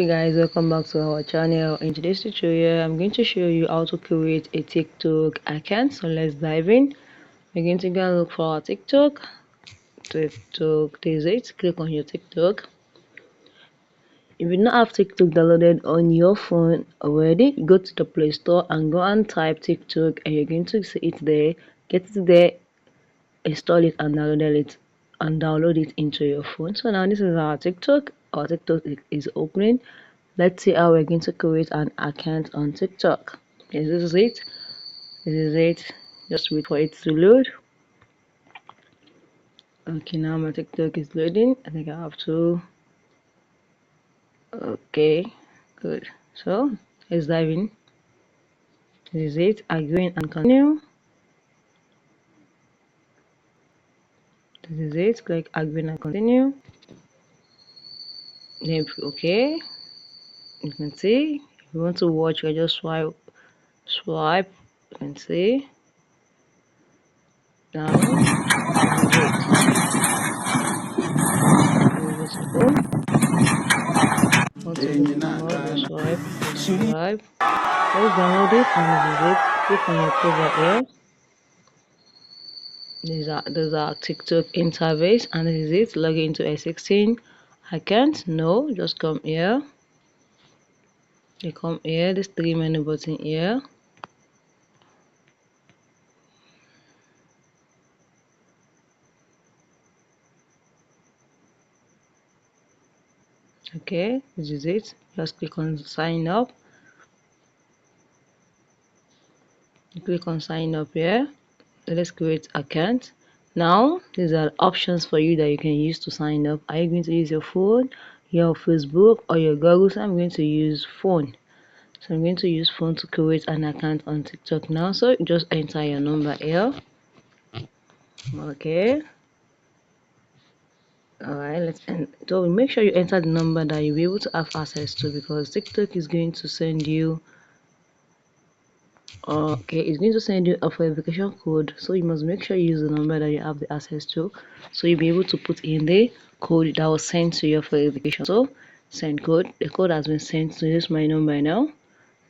Hey guys, welcome back to our channel. In today's tutorial I'm going to show you how to create a TikTok account. So let's dive in. We're going to go and look for our TikTok. There's it. Click on your TikTok. If you don't have TikTok downloaded on your phone already, go to the Play Store and go and type TikTok, and you're going to see it there. Get it there, install it and download it into your phone. So now this is our TikTok. Our TikTok is opening. Let's see how we're going to create an account on TikTok. This is it. This is it. Just wait for it to load. Okay, now my TikTok is loading. I think I have to. Okay, good. So let's dive in. This is it. Agree and continue. This is it. Click agree and continue. Then okay. You can see. If you want to watch, you just swipe. You can see. Now this is it. Want to listen more, just swipe, subscribe. Let's download it and this is it. Click on your cover here. These are TikTok interface and this is it. Log into A16. I can't. No, just come here. You come here. This three menu button here. Okay, this is it. Just click on sign up. You click on sign up here. Let's create account. Now these are options for you that you can use to sign up. Are you going to use your phone, your Facebook, or your Google? So I'm going to use phone. So I'm going to use phone to create an account on TikTok now. So just enter your number here. Okay. Alright, so make sure you enter the number that you'll be able to have access to, because TikTok is going to send you it's going to send you a verification code. So you must make sure you use the number that you have the access to, so you'll be able to put in the code that was sent to your verification. So send code. The code has been sent to this my number now.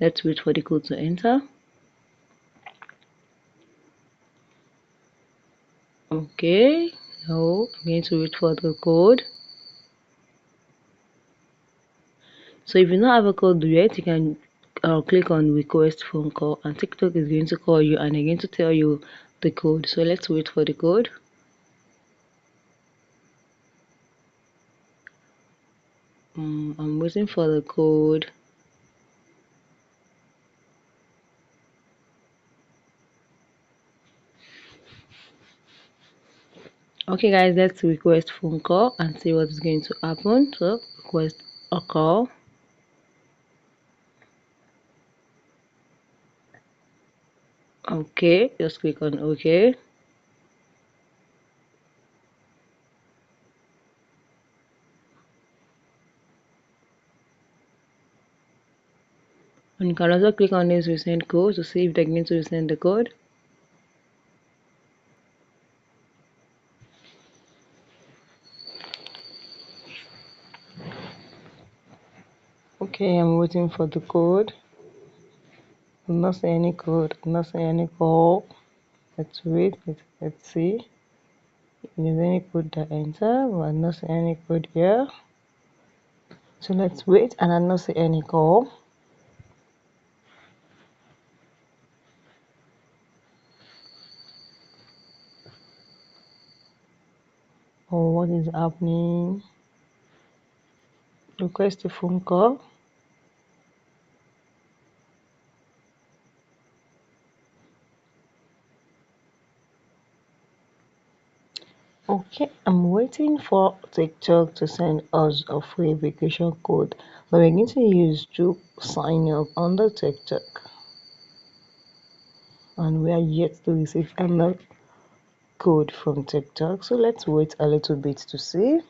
Let's wait for the code to enter. Okay, now I'm going to wait for the code. So if you don't have a code yet, you can click on request phone call and TikTok is going to call you and they're going to tell you the code. So let's wait for the code. I'm waiting for the code. Okay guys, let's request phone call and see what is going to happen. So request a call. Okay, just click on okay. And you can also click on this resend code to see if they're going to resend the code. Okay, I'm waiting for the code. I'm not seeing any code. I'm not seeing any call. Let's wait. Let's see if there's any code that enter. But I'm not seeing any code here. So let's wait, and I'm not seeing any call. Oh, what is happening? Request a phone call. Okay, I'm waiting for TikTok to send us a free vacation code that we're going to use to sign up on the TikTok. And we are yet to receive another code from TikTok. So let's wait a little bit to see.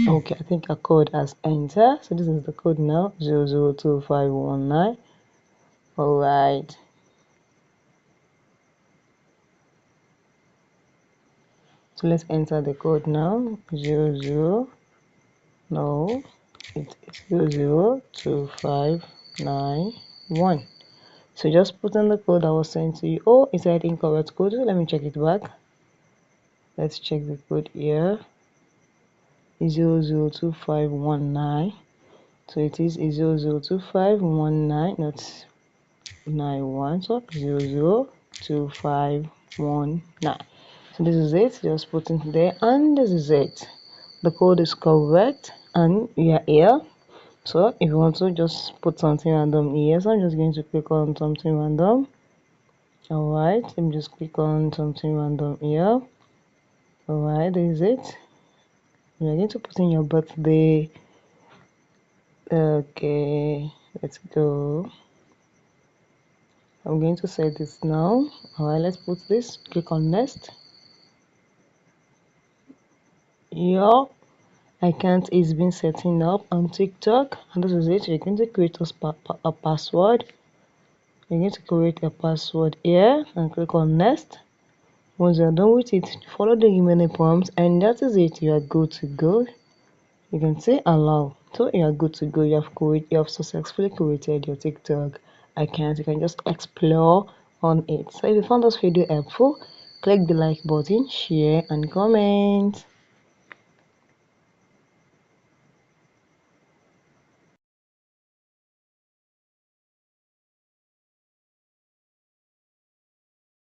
Okay, I think a code has entered. So this is the code now, 002519. Alright. So let's enter the code now, 00. No, it's 002591. So just put in the code that was sent to you. Oh, is that incorrect code? Let me check it back. Let's check the code here. 002519. So it is 002519, not 91. So 002519. So this is it. Just put it there, and this is it. The code is correct, and we are here. So if you want to just put something random here, so I'm just going to click on something random. Alright, let me just click on something random here. Alright, this is it. You're going to put in your birthday. Okay, let's go. I'm going to set this now. Alright, let's put this. Click on next. Your account is being setting up on TikTok, and this is it. You're going to create a password. You're going to create a password here and click on next. Once you're done with it, follow the remaining prompts, and that is it. You are good to go. You can say allow. So you are good to go. You have successfully created your TikTok account. You can just explore on it. So if you found this video helpful, click the like button, share and comment.